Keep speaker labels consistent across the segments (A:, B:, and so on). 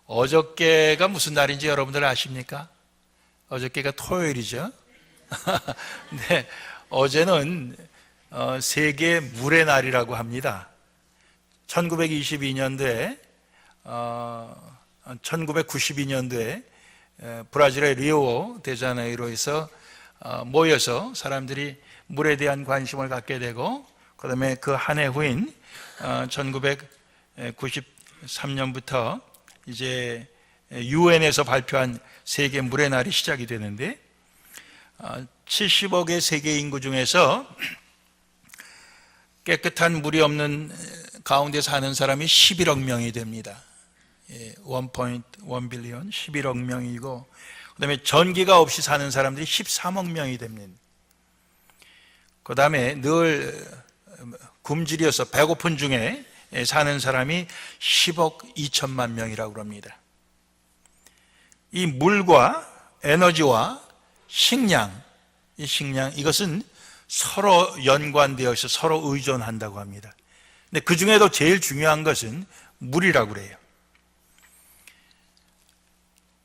A: 어저께가 무슨 날인지 여러분들 아십니까? 어저께가 토요일이죠. 네, 어제는 세계 물의 날이라고 합니다. 1992년도에 1992년도에 브라질의 리오 데자네이로에서 모여서 사람들이 물에 대한 관심을 갖게 되고, 그 다음에 그 한 해 후인 1993년부터 이제 유엔에서 발표한 세계 물의 날이 시작이 되는데, 70억의 세계 인구 중에서 깨끗한 물이 없는 가운데 사는 사람이 11억 명이 됩니다. 1.1 빌리언, 11억 명이고, 그 다음에 전기가 없이 사는 사람들이 13억 명이 됩니다. 그 다음에 늘 굶주려서 배고픈 중에 사는 사람이 10억 2천만 명이라고 합니다. 이 물과 에너지와 식량, 이것은 서로 연관되어 있어 서로 의존한다고 합니다. 근데 그 중에도 제일 중요한 것은 물이라고 그래요.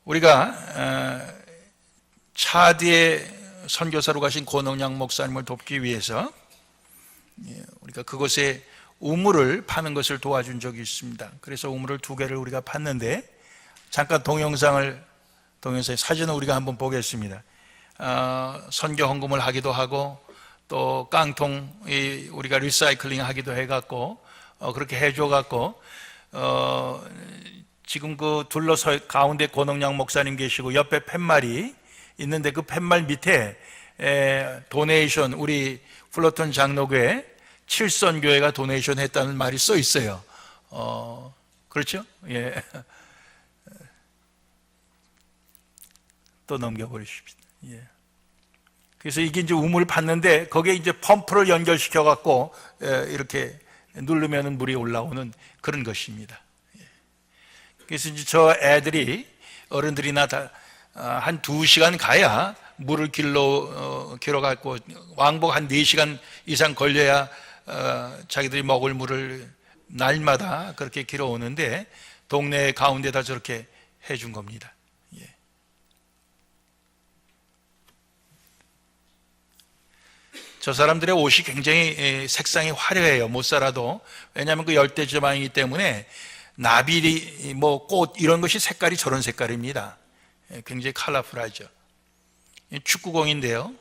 A: 우리가 차디에 선교사로 가신 권홍양 목사님을 돕기 위해서 우리가 그곳에 우물을 파는 것을 도와준 적이 있습니다. 그래서 우물을 2개를 우리가 팠는데, 잠깐 동영상의 사진을 우리가 한번 보겠습니다. 선교 헌금을 하기도 하고, 또 깡통 우리가 리사이클링 하기도 해갖고 그렇게 해줘갖고 지금 그 둘러서 가운데 권홍양 목사님 계시고 옆에 팻말이 있는데, 그 팻말 밑에 도네이션, 우리 플러턴 장로교회 칠선교회가 도네이션 했다는 말이 써 있어요. 그렇죠? 예. 또 넘겨버리십시오. 예. 그래서 이게 이제 우물을 팠는데, 거기에 이제 펌프를 연결시켜 갖고 이렇게 누르면 물이 올라오는 그런 것입니다. 그래서 이제 저 애들이, 어른들이나 다 한 2시간 가야 물을 길러 갖고, 왕복 한 4시간 이상 걸려야 자기들이 먹을 물을 날마다 그렇게 길어 오는데, 동네 가운데다 저렇게 해준 겁니다. 예. 저 사람들의 옷이 굉장히 색상이 화려해요. 못 살아도. 왜냐하면 그 열대 지방이기 때문에 나비, 꽃 이런 것이 색깔이 저런 색깔입니다. 굉장히 컬러풀하죠. 축구공인데요.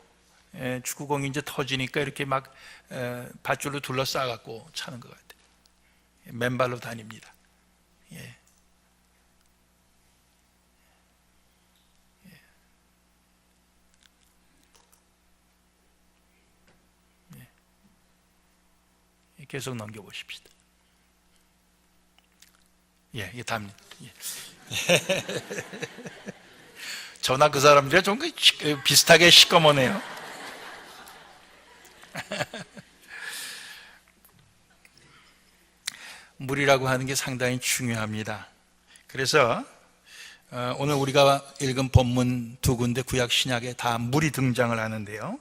A: 축구공이 이제 터지니까 이렇게 막 밧줄로 둘러싸갖고 차는 것 같아요. 맨발로 다닙니다. 예. 예. 계속 넘겨보십시다. 예, 이게 답니다. 예. 저나 그 사람들이 좀 비슷하게 시꺼머네요. 물이라고 하는 게 상당히 중요합니다. 그래서 오늘 우리가 읽은 본문 2군데 구약 신약에 다 물이 등장을 하는데요.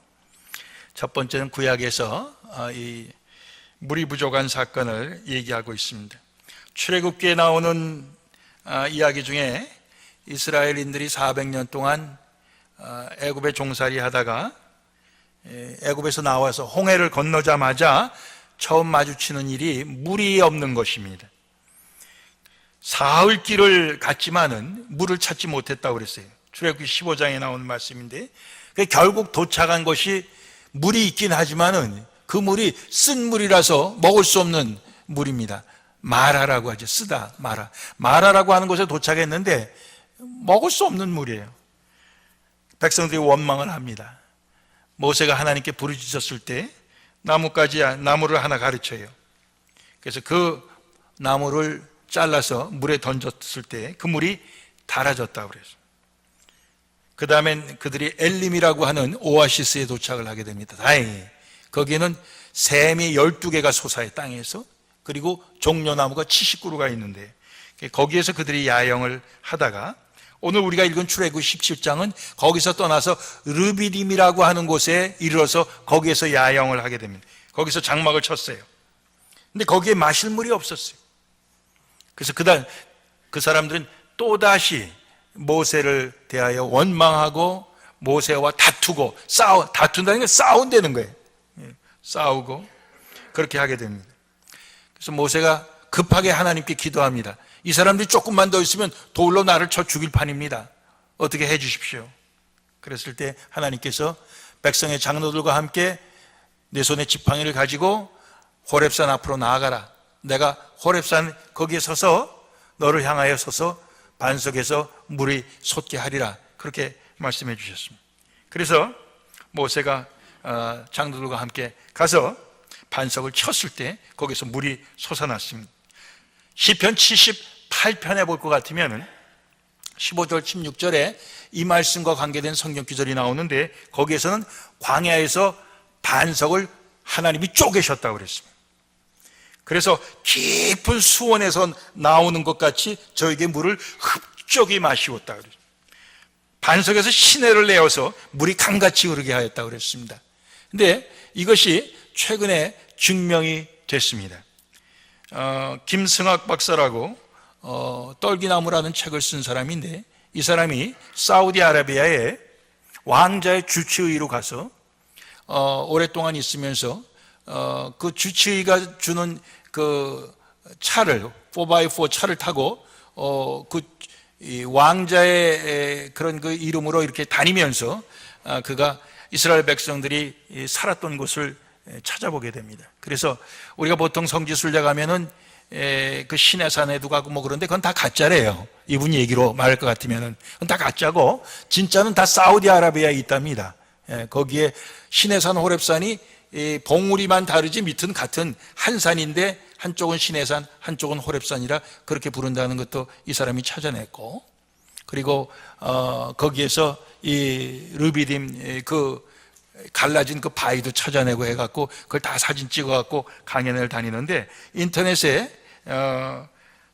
A: 첫 번째는 구약에서 이 물이 부족한 사건을 얘기하고 있습니다. 출애굽기에 나오는 이야기 중에 이스라엘인들이 400년 동안 애굽에 종살이 하다가 애굽에서 나와서 홍해를 건너자마자 처음 마주치는 일이 물이 없는 것입니다. 사흘 길을 갔지만은 물을 찾지 못했다고 그랬어요. 출애굽기 15장에 나오는 말씀인데, 결국 도착한 것이 물이 있긴 하지만은 그 물이 쓴 물이라서 먹을 수 없는 물입니다. 마라라고 하죠. 쓰다, 마라라고 하는 곳에 도착했는데 먹을 수 없는 물이에요. 백성들이 원망을 합니다. 모세가 하나님께 부르짖었을 때 나무를 하나 가르쳐요. 그래서 그 나무를 잘라서 물에 던졌을 때 그 물이 달아졌다고 그랬어요. 그 다음엔 그들이 엘림이라고 하는 오아시스에 도착을 하게 됩니다. 다행히 거기에는 샘이 12개가 솟아요, 땅에서. 그리고 종려나무가 70그루가 있는데, 거기에서 그들이 야영을 하다가 오늘 우리가 읽은 출애굽 17장은 거기서 떠나서 르비딤이라고 하는 곳에 이르러서 거기에서 야영을 하게 됩니다. 거기서 장막을 쳤어요. 근데 거기에 마실 물이 없었어요. 그래서 그 사람들은 또다시 모세를 대하여 원망하고 모세와 다투고 다툰다는 게 싸운다는 거예요. 싸우고 그렇게 하게 됩니다. 그래서 모세가 급하게 하나님께 기도합니다. 이 사람들이 조금만 더 있으면 돌로 나를 쳐 죽일 판입니다. 어떻게 해 주십시오. 그랬을 때 하나님께서 백성의 장로들과 함께 내 손에 지팡이를 가지고 호렙산 앞으로 나아가라. 내가 호렙산 거기에 서서 너를 향하여 서서 반석에서 물이 솟게 하리라. 그렇게 말씀해 주셨습니다. 그래서 모세가 장로들과 함께 가서 반석을 쳤을 때 거기서 물이 솟아났습니다. 시편 78편에 볼 것 같으면 15절 16절에 이 말씀과 관계된 성경 구절이 나오는데 거기에서는 광야에서 반석을 하나님이 쪼개셨다고 그랬습니다. 그래서 깊은 수원에서 나오는 것 같이 저에게 물을 흡족히 마시웠다고 그랬습니다. 반석에서 시내를 내어서 물이 강같이 흐르게 하였다고 그랬습니다. 근데 이것이 최근에 증명이 됐습니다. 김승학 박사라고 떨기나무라는 책을 쓴 사람인데 이 사람이 사우디아라비아에 왕자의 주치의로 가서 오랫동안 있으면서 그 주치의가 주는 그 차를 4x4 차를 타고 이 왕자의 그런 그 이름으로 이렇게 다니면서 그가 이스라엘 백성들이 살았던 곳을 찾아보게 됩니다. 그래서 우리가 보통 성지순례 가면은 그 시내산에도 가고 뭐 그런데 그건 다 가짜래요. 이분 얘기로 말할 것 같으면은 그건 다 가짜고 진짜는 다 사우디아라비아에 있답니다. 거기에 시내산 호렙산이 봉우리만 다르지 밑은 같은 한 산인데 한쪽은 시내산 한쪽은 호렙산이라 그렇게 부른다는 것도 이 사람이 찾아냈고, 그리고 거기에서 이 르비딤 그 갈라진 그 바위도 찾아내고 해갖고 그걸 다 사진 찍어갖고 강연을 다니는데 인터넷에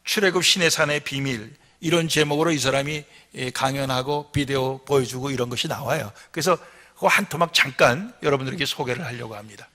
A: 출애굽 시내산의 비밀 이런 제목으로 이 사람이 강연하고 비디오 보여주고 이런 것이 나와요. 그래서 그 한 토막 잠깐 여러분들에게 소개를 하려고 합니다.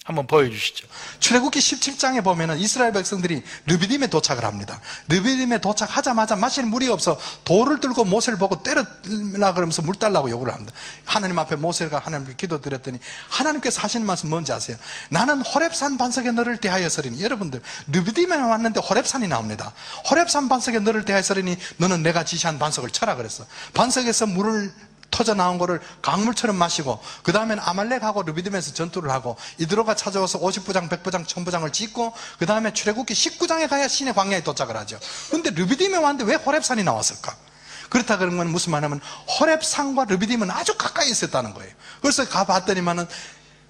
A: 한번 보여주시죠.
B: 출애굽기 17장에 보면은 이스라엘 백성들이 르비딤에 도착을 합니다. 르비딤에 도착하자마자 마실 물이 없어 돌을 들고 모세를 보고 때려라 그러면서 물 달라고 요구를 합니다. 하나님 앞에 모세가 하나님께 기도드렸더니 하나님께서 하시는 말씀 뭔지 아세요? 나는 호렙산 반석에 너를 대하여 서리니. 여러분들 르비딤에 왔는데 호렙산이 나옵니다. 호렙산 반석에 너를 대하여 서리니 너는 내가 지시한 반석을 쳐라 그랬어. 반석에서 물을 터져 나온 거를 강물처럼 마시고 그 다음에는 아말렉하고 르비딤에서 전투를 하고 이드로가 찾아와서 50부장, 100부장, 1000부장을 짓고 그 다음에 출애굽기 19장에 가야 신의 광야에 도착을 하죠. 그런데 르비딤에 왔는데 왜 호렙산이 나왔을까? 그렇다 그런 건 무슨 말이냐면 호렙산과 르비딤은 아주 가까이 있었다는 거예요. 그래서 가봤더니만은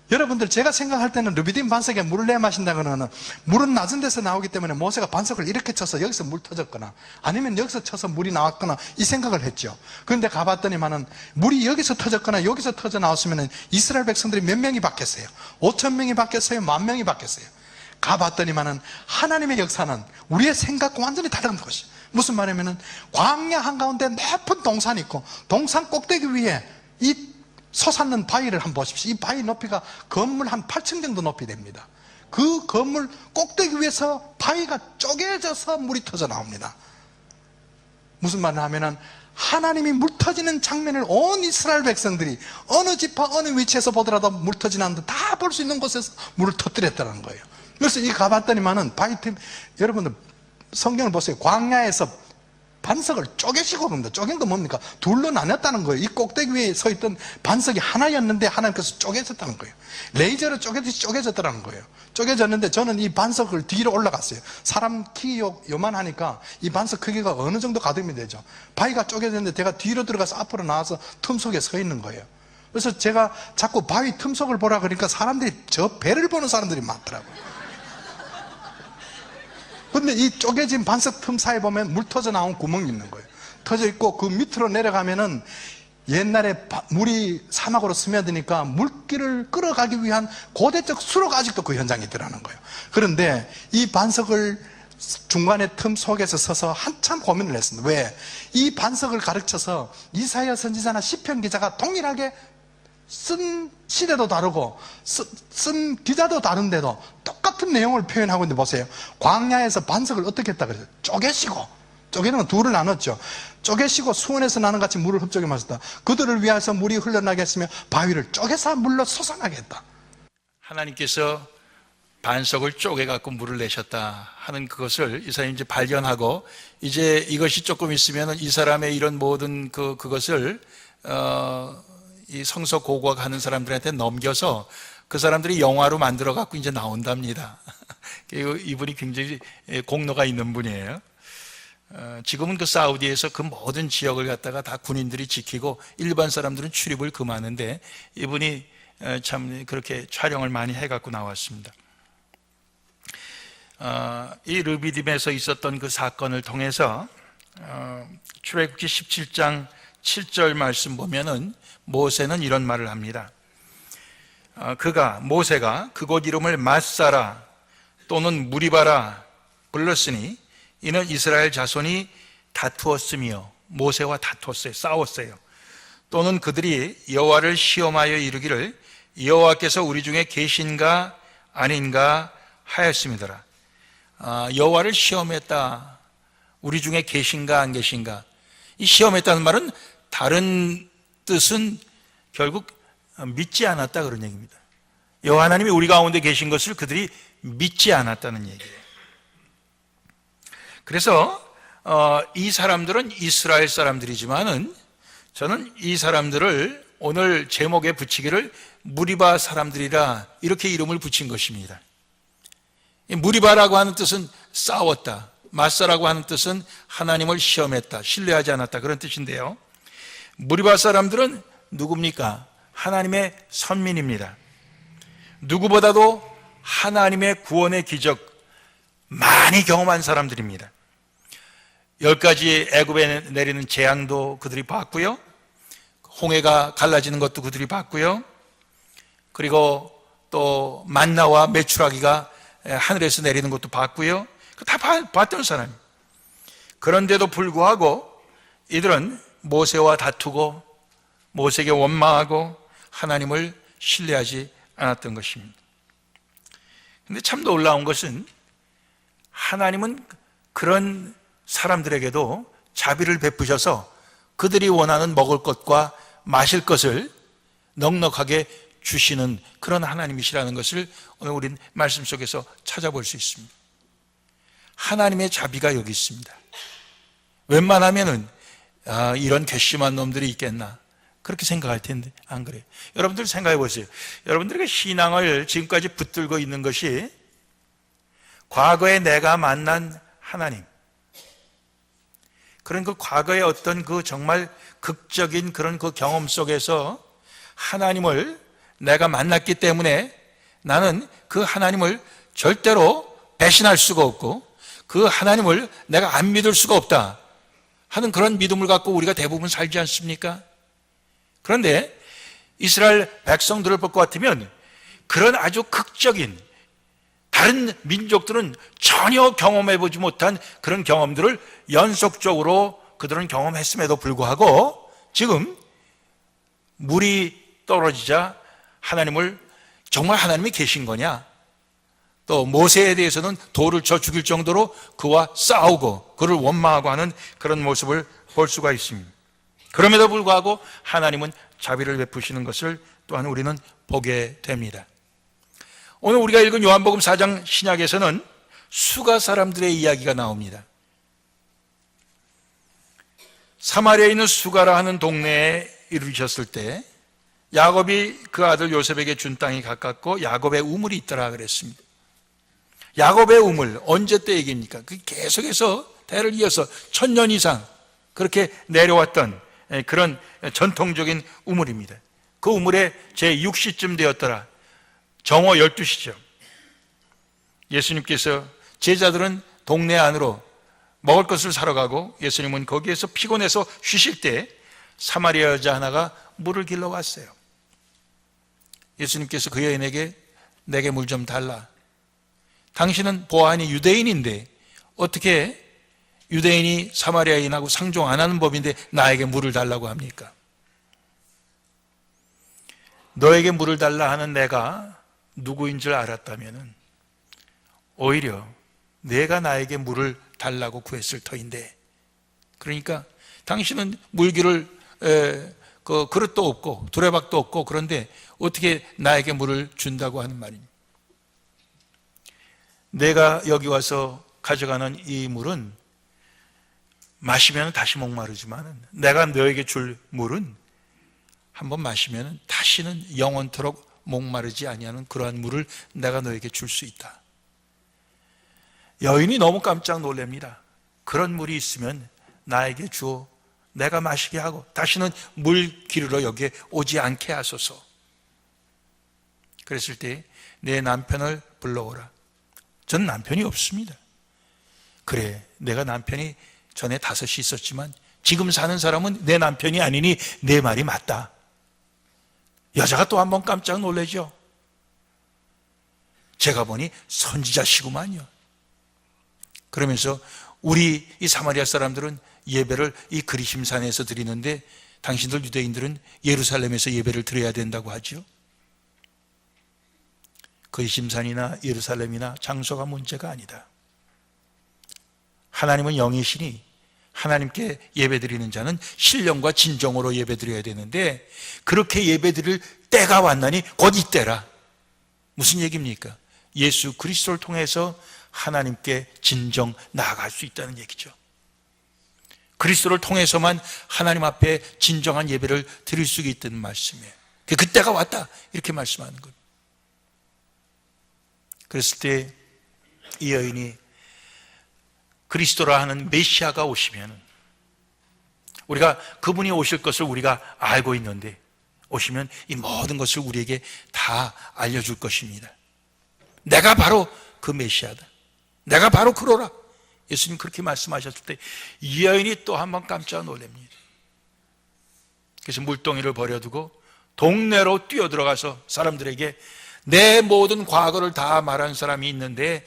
B: 여러분들 제가 생각할 때는 르비딤 반석에 물을 내 마신다거나 물은 낮은 데서 나오기 때문에 모세가 반석을 이렇게 쳐서 여기서 물 터졌거나 아니면 여기서 쳐서 물이 나왔거나 이 생각을 했죠. 그런데 가봤더니만은 물이 여기서 터졌거나 여기서 터져 나왔으면 이스라엘 백성들이 몇 명이 바뀌었어요? 5,000명이 바뀌었어요? 10,000명이 바뀌었어요? 가봤더니만은 하나님의 역사는 우리의 생각과 완전히 다른 것이. 무슨 말이냐면은 광야 한가운데 높은 동산이 있고 동산 꼭대기 위에 이 솟았는 바위를 한번 보십시오. 이 바위 높이가 건물 한 8층 정도 높이 됩니다. 그 건물 꼭대기 위에서 바위가 쪼개져서 물이 터져 나옵니다. 무슨 말을 하면은 하나님이 물 터지는 장면을 온 이스라엘 백성들이 어느 지파 어느 위치에서 보더라도 물 터지는 데 다 볼 수 있는 곳에서 물을 터뜨렸다는 거예요. 그래서 이 가봤더니만은 바위팀 여러분들 성경을 보세요. 광야에서 반석을 쪼개시고 그럽니다. 쪼갠 건 뭡니까? 둘로 나눴다는 거예요. 이 꼭대기 위에 서 있던 반석이 하나였는데 하나님께서 쪼개졌다는 거예요. 레이저로 쪼개듯이 쪼개졌다는 거예요. 쪼개졌는데 저는 이 반석을 뒤로 올라갔어요. 사람 키 요만하니까 이 반석 크기가 어느 정도 가늠이 되죠. 바위가 쪼개졌는데 제가 뒤로 들어가서 앞으로 나와서 틈 속에 서 있는 거예요. 그래서 제가 자꾸 바위 틈 속을 보라 그러니까 사람들이 저 배를 보는 사람들이 많더라고요. 근데 이 쪼개진 반석 틈 사이에 보면 물 터져 나온 구멍이 있는 거예요. 터져 있고 그 밑으로 내려가면은 옛날에 물이 사막으로 스며드니까 물길을 끌어가기 위한 고대적 수로가 아직도 그 현장에 있더라는 거예요. 그런데 이 반석을 중간에 틈 속에서 서서 한참 고민을 했습니다. 왜? 이 반석을 가르쳐서 이사야 선지자나 시편 기자가 동일하게 쓴 시대도 다르고 쓴 기자도 다른데도 똑같은 내용을 표현하고 있는데 보세요. 광야에서 반석을 어떻게 했다 그래요? 쪼개시고 쪼개는 건 둘을 나눴죠. 쪼개시고 수원에서 나는 같이 물을 흡족히 마셨다. 그들을 위해서 물이 흘러나게 했으며 바위를 쪼개서 물로 솟아나게 했다.
A: 하나님께서 반석을 쪼개갖고 물을 내셨다 하는 그것을 이사야는 이제 발견하고, 이제 이것이 조금 있으면 이 사람의 이런 모든 그것을 이 성서 고고하는 사람들한테 넘겨서 그 사람들이 영화로 만들어 갖고 이제 나온답니다. 이분이 굉장히 공로가 있는 분이에요. 지금은 그 사우디에서 그 모든 지역을 갖다가 다 군인들이 지키고 일반 사람들은 출입을 금하는데, 이분이 참 그렇게 촬영을 많이 해갖고 나왔습니다. 이 르비딤에서 있었던 그 사건을 통해서 출애굽기 17장 7절 말씀 보면은 모세는 이런 말을 합니다. 모세가 그곳 이름을 마사라 또는 무리바라 불렀으니 이는 이스라엘 자손이 다투었으며, 모세와 다투었어요. 싸웠어요. 또는 그들이 여호와를 시험하여 이르기를 여호와께서 우리 중에 계신가 아닌가 하였음이더라. 여호와를 시험했다. 우리 중에 계신가 안 계신가. 이 시험했다는 말은 다른 뜻은 결국 믿지 않았다 그런 얘기입니다. 여호와 하나님이 우리 가운데 계신 것을 그들이 믿지 않았다는 얘기예요. 그래서 이 사람들은 이스라엘 사람들이지만은 저는 이 사람들을 오늘 제목에 붙이기를 무리바 사람들이라 이렇게 이름을 붙인 것입니다. 무리바라고 하는 뜻은 싸웠다, 마사라고 하는 뜻은 하나님을 시험했다, 신뢰하지 않았다 그런 뜻인데요, 무리바 사람들은 누굽니까? 하나님의 선민입니다. 누구보다도 하나님의 구원의 기적 많이 경험한 사람들입니다. 10가지 애굽에 내리는 재앙도 그들이 봤고요, 홍해가 갈라지는 것도 그들이 봤고요, 그리고 또 만나와 메추라기가 하늘에서 내리는 것도 봤고요, 다 봤던 사람이. 그런데도 불구하고 이들은 모세와 다투고 모세에게 원망하고 하나님을 신뢰하지 않았던 것입니다. 그런데 참 놀라운 것은 하나님은 그런 사람들에게도 자비를 베푸셔서 그들이 원하는 먹을 것과 마실 것을 넉넉하게 주시는 그런 하나님이시라는 것을 오늘 우린 말씀 속에서 찾아볼 수 있습니다. 하나님의 자비가 여기 있습니다. 웬만하면은 이런 괘씸한 놈들이 있겠나 그렇게 생각할 텐데 안 그래요. 여러분들 생각해 보세요. 여러분들에게 신앙을 지금까지 붙들고 있는 것이 과거에 내가 만난 하나님, 그런 그 과거의 어떤 그 정말 극적인 그런 그 경험 속에서 하나님을 내가 만났기 때문에 나는 그 하나님을 절대로 배신할 수가 없고 그 하나님을 내가 안 믿을 수가 없다 하는 그런 믿음을 갖고 우리가 대부분 살지 않습니까? 그런데 이스라엘 백성들을 볼 것 같으면 그런 아주 극적인, 다른 민족들은 전혀 경험해보지 못한 그런 경험들을 연속적으로 그들은 경험했음에도 불구하고 지금 물이 떨어지자 하나님을, 정말 하나님이 계신 거냐, 또 모세에 대해서는 돌을 쳐 죽일 정도로 그와 싸우고 그를 원망하고 하는 그런 모습을 볼 수가 있습니다. 그럼에도 불구하고 하나님은 자비를 베푸시는 것을 또한 우리는 보게 됩니다. 오늘 우리가 읽은 요한복음 4장 신약에서는 수가 사람들의 이야기가 나옵니다. 사마리아에 있는 수가라 하는 동네에 이르셨을 때 야곱이 그 아들 요셉에게 준 땅이 가깝고 야곱의 우물이 있더라 그랬습니다. 야곱의 우물, 언제 때 얘기입니까? 그 계속해서 대를 이어서 1000년 이상 그렇게 내려왔던 그런 전통적인 우물입니다. 그 우물에 제6시쯤 되었더라. 정오 12시죠. 예수님께서, 제자들은 동네 안으로 먹을 것을 사러 가고 예수님은 거기에서 피곤해서 쉬실 때 사마리아 여자 하나가 물을 길러 왔어요. 예수님께서 그 여인에게 내게 물 좀 달라. 당신은 보아하니 유대인인데 어떻게 유대인이 사마리아인하고 상종 안 하는 법인데 나에게 물을 달라고 합니까? 너에게 물을 달라 하는 내가 누구인 줄 알았다면 오히려 내가 나에게 물을 달라고 구했을 터인데 그러니까 당신은 물기를 그 그릇도 없고 두레박도 없고 그런데 어떻게 나에게 물을 준다고 하는 말입니다. 내가 여기 와서 가져가는 이 물은 마시면 다시 목마르지만 내가 너에게 줄 물은 한번 마시면 다시는 영원토록 목마르지 아니하는 그러한 물을 내가 너에게 줄 수 있다. 여인이 너무 깜짝 놀랍니다. 그런 물이 있으면 나에게 주어 내가 마시게 하고 다시는 물 기르러 여기에 오지 않게 하소서. 그랬을 때 내 남편을 불러오라. 전 남편이 없습니다. 그래, 내가 남편이 전에 5이 있었지만 지금 사는 사람은 내 남편이 아니니 내 말이 맞다. 여자가 또 한 번 깜짝 놀라죠. 제가 보니 선지자시구만요. 그러면서 우리 이 사마리아 사람들은 예배를 이 그리심산에서 드리는데 당신들 유대인들은 예루살렘에서 예배를 드려야 된다고 하죠. 그리심산이나 예루살렘이나 장소가 문제가 아니다. 하나님은 영이시니 하나님께 예배드리는 자는 신령과 진정으로 예배드려야 되는데 그렇게 예배드릴 때가 왔나니 곧 이때라. 무슨 얘기입니까? 예수 그리스도를 통해서 하나님께 진정 나아갈 수 있다는 얘기죠. 그리스도를 통해서만 하나님 앞에 진정한 예배를 드릴 수 있다는 말씀이에요. 그때가 왔다 이렇게 말씀하는 겁니다. 그랬을 때 이 여인이 그리스도라 하는 메시아가 오시면 우리가 그분이 오실 것을 우리가 알고 있는데 오시면 이 모든 것을 우리에게 다 알려줄 것입니다. 내가 바로 그 메시아다. 내가 바로 그러라. 예수님 그렇게 말씀하셨을 때 이 여인이 또 한 번 깜짝 놀랍니다. 그래서 물동이를 버려두고 동네로 뛰어들어가서 사람들에게 내 모든 과거를 다 말한 사람이 있는데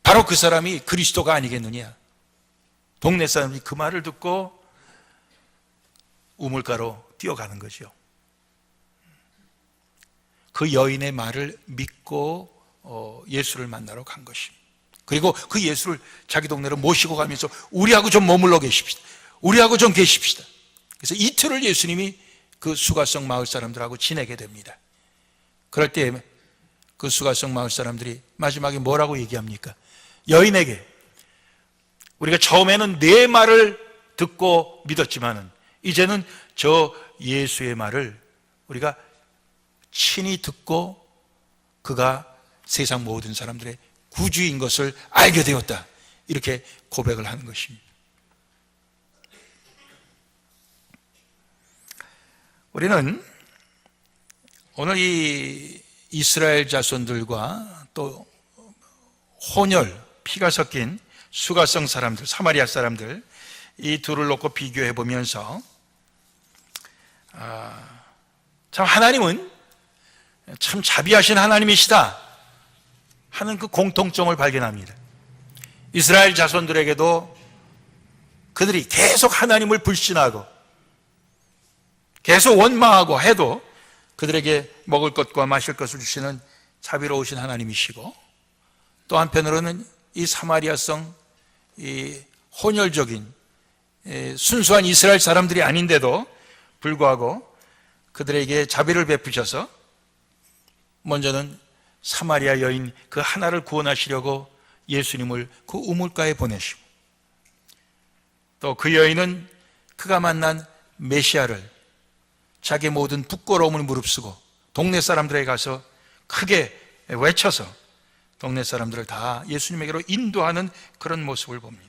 A: 바로 그 사람이 그리스도가 아니겠느냐. 동네 사람들이 그 말을 듣고 우물가로 뛰어가는 거죠. 그 여인의 말을 믿고 예수를 만나러 간 것입니다. 그리고 그 예수를 자기 동네로 모시고 가면서 우리하고 좀 머물러 계십시다. 우리하고 좀 계십시다. 그래서 이틀을 예수님이 그 수가성 마을 사람들하고 지내게 됩니다. 그럴 때 그 수가성 마을 사람들이 마지막에 뭐라고 얘기합니까? 여인에게 우리가 처음에는 네 말을 듣고 믿었지만은 이제는 저 예수의 말을 우리가 친히 듣고 그가 세상 모든 사람들의 구주인 것을 알게 되었다. 이렇게 고백을 하는 것입니다. 우리는 오늘 이 이스라엘 자손들과 또 혼혈, 피가 섞인 수가성 사람들, 사마리아 사람들 이 둘을 놓고 비교해 보면서 참 하나님은 참 자비하신 하나님이시다 하는 그 공통점을 발견합니다. 이스라엘 자손들에게도 그들이 계속 하나님을 불신하고 계속 원망하고 해도 그들에게 먹을 것과 마실 것을 주시는 자비로우신 하나님이시고 또 한편으로는 이 사마리아성 이 혼혈적인 순수한 이스라엘 사람들이 아닌데도 불구하고 그들에게 자비를 베푸셔서 먼저는 사마리아 여인 그 하나를 구원하시려고 예수님을 그 우물가에 보내시고 또 그 여인은 그가 만난 메시아를 자기 모든 부끄러움을 무릅쓰고 동네 사람들에게 가서 크게 외쳐서 동네 사람들을 다 예수님에게로 인도하는 그런 모습을 봅니다.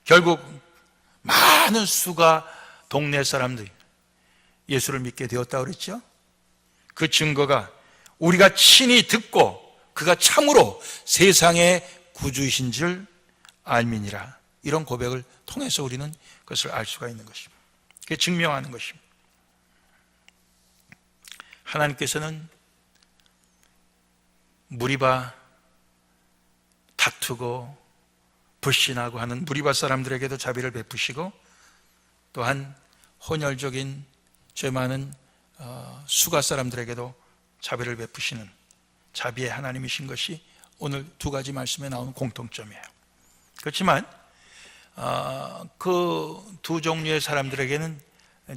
A: 결국 많은 수가 동네 사람들이 예수를 믿게 되었다고 그랬죠. 그 증거가 우리가 친히 듣고 그가 참으로 세상의 구주이신 줄 알미니라. 이런 고백을 통해서 우리는 그것을 알 수가 있는 것입니다. 그게 증명하는 것입니다. 하나님께서는 무리바 다투고 불신하고 하는 무리바 사람들에게도 자비를 베푸시고 또한 혼혈적인 죄 많은 수가 사람들에게도 자비를 베푸시는 자비의 하나님이신 것이 오늘 두 가지 말씀에 나오는 공통점이에요. 그렇지만 그 두 종류의 사람들에게는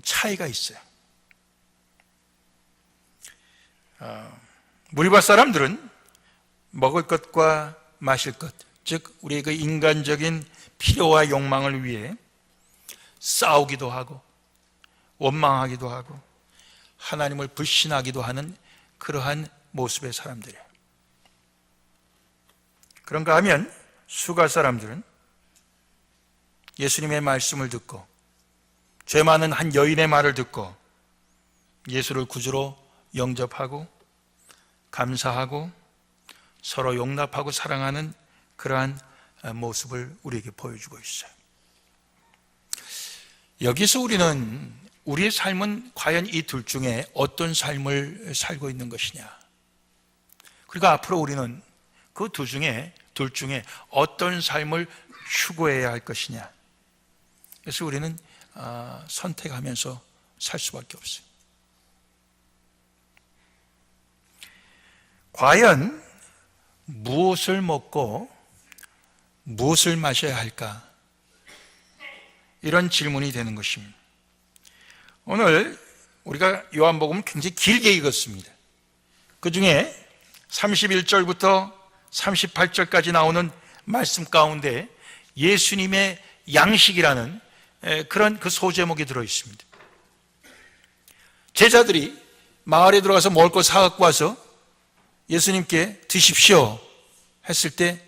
A: 차이가 있어요. 무리바 사람들은 먹을 것과 마실 것, 즉 우리의 그 인간적인 필요와 욕망을 위해 싸우기도 하고 원망하기도 하고 하나님을 불신하기도 하는 그러한 모습의 사람들이에요. 그런가 하면 수가 사람들은 예수님의 말씀을 듣고 죄 많은 한 여인의 말을 듣고 예수를 구주로 영접하고 감사하고 서로 용납하고 사랑하는 그러한 모습을 우리에게 보여주고 있어요. 여기서 우리는 우리의 삶은 과연 이 둘 중에 어떤 삶을 살고 있는 것이냐, 그리고 앞으로 우리는 그 둘 중에 어떤 삶을 추구해야 할 것이냐, 그래서 우리는 선택하면서 살 수밖에 없어요. 과연 무엇을 먹고 무엇을 마셔야 할까? 이런 질문이 되는 것입니다. 오늘 우리가 요한복음을 굉장히 길게 읽었습니다. 그 중에 31절부터 38절까지 나오는 말씀 가운데 예수님의 양식이라는 그런 그 소제목이 들어있습니다. 제자들이 마을에 들어가서 먹을 것 사갖고 와서 예수님께 드십시오 했을 때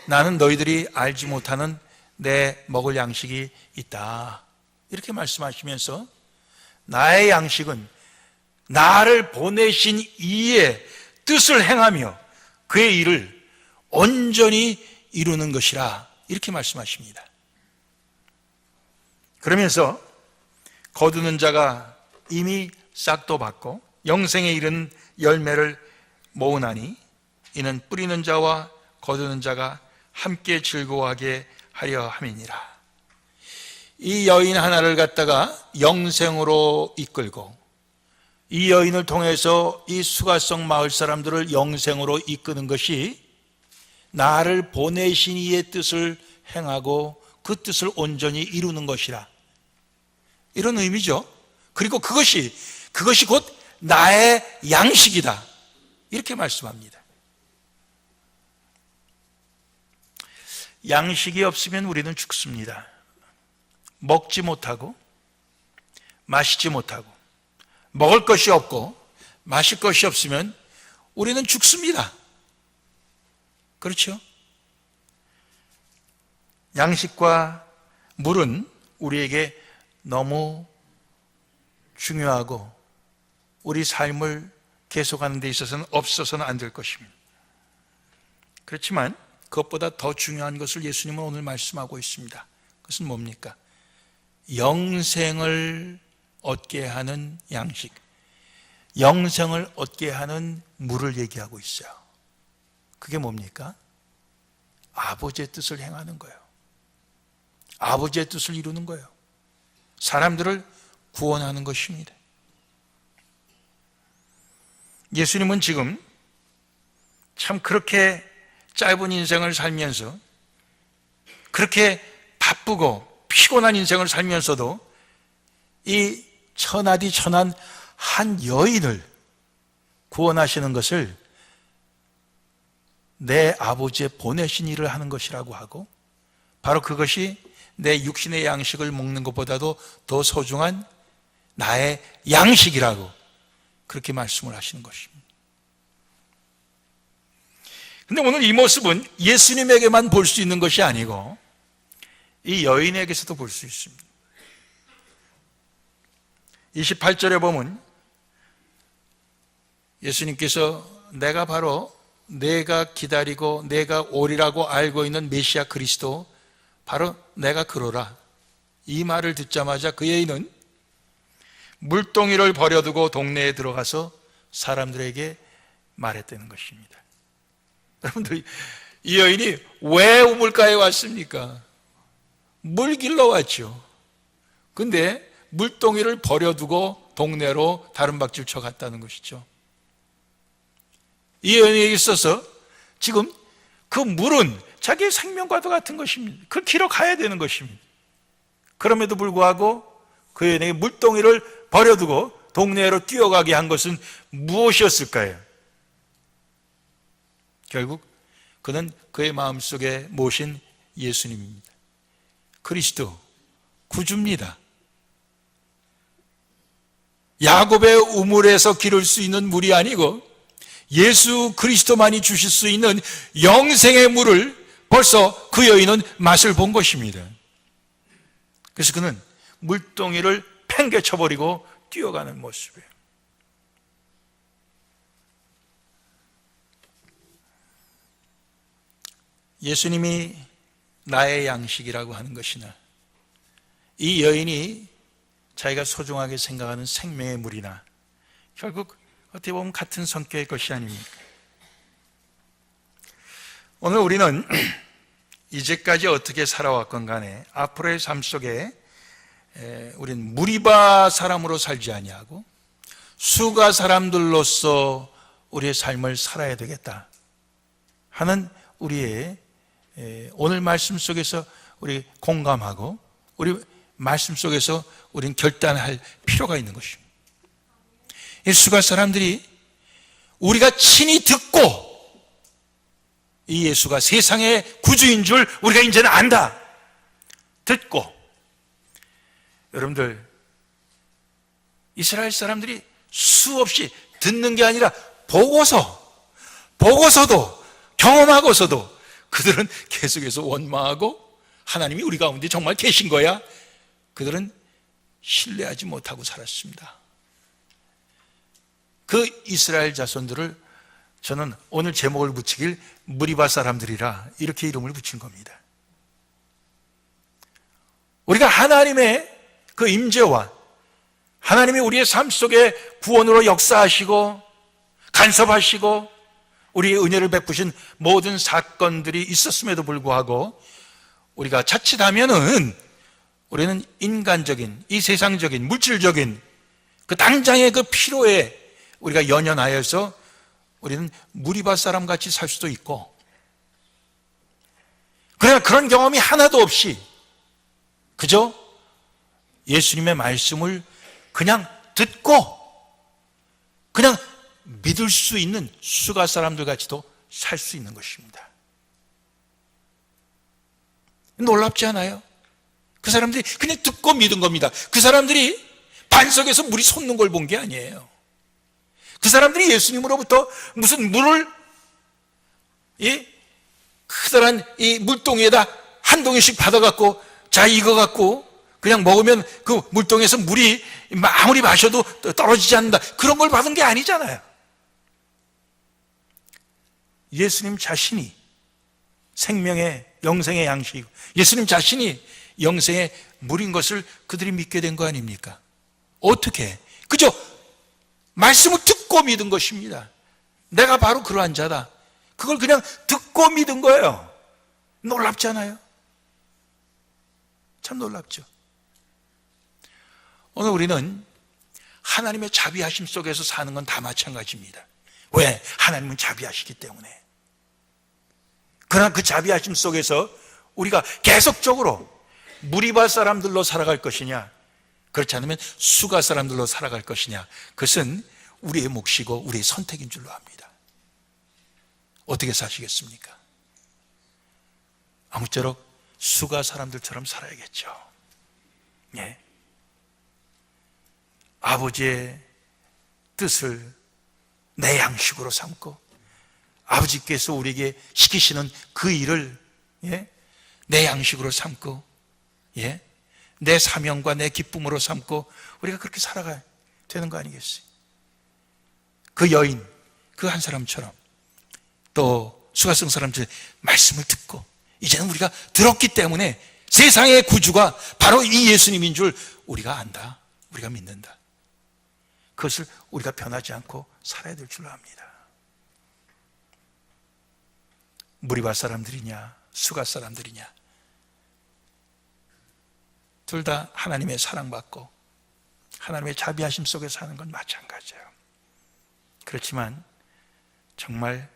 A: 나는 너희들이 알지 못하는 내 먹을 양식이 있다, 이렇게 말씀하시면서 나의 양식은 나를 보내신 이의 뜻을 행하며 그의 일을 온전히 이루는 것이라, 이렇게 말씀하십니다. 그러면서 거두는 자가 이미 싹도 받고 영생에 이른 열매를 모으나니 이는 뿌리는 자와 거두는 자가 함께 즐거워하게 하려 함이니라. 이 여인 하나를 갖다가 영생으로 이끌고 이 여인을 통해서 이 수가성 마을 사람들을 영생으로 이끄는 것이 나를 보내신 이의 뜻을 행하고 그 뜻을 온전히 이루는 것이라, 이런 의미죠. 그리고 그것이 곧 나의 양식이다, 이렇게 말씀합니다. 양식이 없으면 우리는 죽습니다. 먹지 못하고 마시지 못하고 먹을 것이 없고 마실 것이 없으면 우리는 죽습니다. 그렇죠? 양식과 물은 우리에게 너무 중요하고 우리 삶을 계속하는 데 있어서는 없어서는 안 될 것입니다. 그렇지만 그것보다 더 중요한 것을 예수님은 오늘 말씀하고 있습니다. 그것은 뭡니까? 영생을 얻게 하는 양식, 영생을 얻게 하는 물을 얘기하고 있어요. 그게 뭡니까? 아버지의 뜻을 행하는 거예요. 아버지의 뜻을 이루는 거예요. 사람들을 구원하는 것입니다. 예수님은 지금 참 그렇게 짧은 인생을 살면서 그렇게 바쁘고 피곤한 인생을 살면서도 이 천하디 천한 한 여인을 구원하시는 것을 내 아버지의 보내신 일을 하는 것이라고 하고, 바로 그것이 내 육신의 양식을 먹는 것보다도 더 소중한 나의 양식이라고 그렇게 말씀을 하시는 것입니다. 근데 오늘 이 모습은 예수님에게만 볼 수 있는 것이 아니고 이 여인에게서도 볼 수 있습니다. 28절에 보면 예수님께서 내가 바로 내가 기다리고 내가 오리라고 알고 있는 메시아 그리스도, 바로 내가 그러라, 이 말을 듣자마자 그 여인은 물동이를 버려두고 동네에 들어가서 사람들에게 말했다는 것입니다. 여러분들, 이 여인이 왜 우물가에 왔습니까? 물 길러 왔죠. 근데 물동이를 버려두고 동네로 다른 박질 쳐 갔다는 것이죠. 이 여인에게 있어서 지금 그 물은 자기의 생명과도 같은 것입니다. 그걸 길어가야 되는 것입니다. 그럼에도 불구하고 그에게 물동이를 버려두고 동네로 뛰어가게 한 것은 무엇이었을까요? 결국 그는 그의 마음속에 모신 예수님입니다. 그리스도, 구주입니다. 야곱의 우물에서 기를 수 있는 물이 아니고 예수 그리스도만이 주실 수 있는 영생의 물을 벌써 그 여인은 맛을 본 것입니다. 그래서 그는 물동이를 팽개쳐버리고 뛰어가는 모습이에요. 예수님이 나의 양식이라고 하는 것이나 이 여인이 자기가 소중하게 생각하는 생명의 물이나 결국 어떻게 보면 같은 성격의 것이 아닙니까? 오늘 우리는 이제까지 어떻게 살아왔건 간에 앞으로의 삶 속에 우리는 무리바 사람으로 살지 아니하고 수가 사람들로서 우리의 삶을 살아야 되겠다 하는 우리의 오늘 말씀 속에서 우리 공감하고 우리 말씀 속에서 우리는 결단할 필요가 있는 것입니다. 이 수가 사람들이 우리가 친히 듣고 이 예수가 세상의 구주인 줄 우리가 이제는 안다. 듣고 여러분들 이스라엘 사람들이 수없이 듣는 게 아니라 보고서도 경험하고서도 그들은 계속해서 원망하고 하나님이 우리 가운데 정말 계신 거야? 그들은 신뢰하지 못하고 살았습니다. 그 이스라엘 자손들을 저는 오늘 제목을 붙이길 무리바 사람들이라 이렇게 이름을 붙인 겁니다. 우리가 하나님의 그 임재와 하나님이 우리의 삶 속에 구원으로 역사하시고 간섭하시고 우리의 은혜를 베푸신 모든 사건들이 있었음에도 불구하고 우리가 자칫하면은 우리는 인간적인, 이 세상적인, 물질적인 그 당장의 그 필요에 우리가 연연하여서 우리는 무리바 사람 같이 살 수도 있고, 그러나 그런 경험이 하나도 없이 그저 예수님의 말씀을 그냥 듣고 그냥 믿을 수 있는 수가 사람들 같이도 살 수 있는 것입니다. 놀랍지 않아요? 그 사람들이 그냥 듣고 믿은 겁니다. 그 사람들이 반석에서 물이 솟는 걸 본 게 아니에요. 그 사람들이 예수님으로부터 무슨 물을 이 커다란 이 물동이에다 한 동이씩 받아갖고 자 이거 갖고 그냥 먹으면 그 물동에서 물이 아무리 마셔도 떨어지지 않는다, 그런 걸 받은 게 아니잖아요. 예수님 자신이 생명의 영생의 양식이고 예수님 자신이 영생의 물인 것을 그들이 믿게 된 거 아닙니까? 어떻게? 그저 말씀을 듣고 믿은 것입니다. 내가 바로 그러한 자다. 그걸 그냥 듣고 믿은 거예요. 놀랍지 않아요? 참 놀랍죠. 오늘 우리는 하나님의 자비하심 속에서 사는 건 다 마찬가지입니다. 왜? 하나님은 자비하시기 때문에. 그러나 그 자비하심 속에서 우리가 계속적으로 무리바 사람들로 살아갈 것이냐, 그렇지 않으면 수가 사람들로 살아갈 것이냐, 그것은 우리의 몫이고 우리의 선택인 줄로 압니다. 어떻게 사시겠습니까? 아무쪼록 수가 사람들처럼 살아야겠죠. 예. 아버지의 뜻을 내 양식으로 삼고 아버지께서 우리에게 시키시는 그 일을 내 양식으로 삼고 내 사명과 내 기쁨으로 삼고 우리가 그렇게 살아가야 되는 거 아니겠어요? 그 여인, 그 한 사람처럼 또 수가성 사람들 말씀을 듣고 이제는 우리가 들었기 때문에 세상의 구주가 바로 이 예수님인 줄 우리가 안다, 우리가 믿는다. 그것을 우리가 변하지 않고 살아야 될 줄로 압니다. 무리바 사람들이냐 수가 사람들이냐, 둘 다 하나님의 사랑받고 하나님의 자비하심 속에 사는 건 마찬가지예요. 그렇지만 정말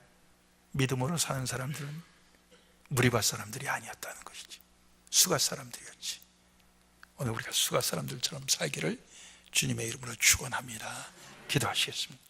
A: 믿음으로 사는 사람들은 무리바 사람들이 아니었다는 것이지. 수가 사람들이었지. 오늘 우리가 수가 사람들처럼 살기를 주님의 이름으로 축원합니다. 기도하시겠습니다.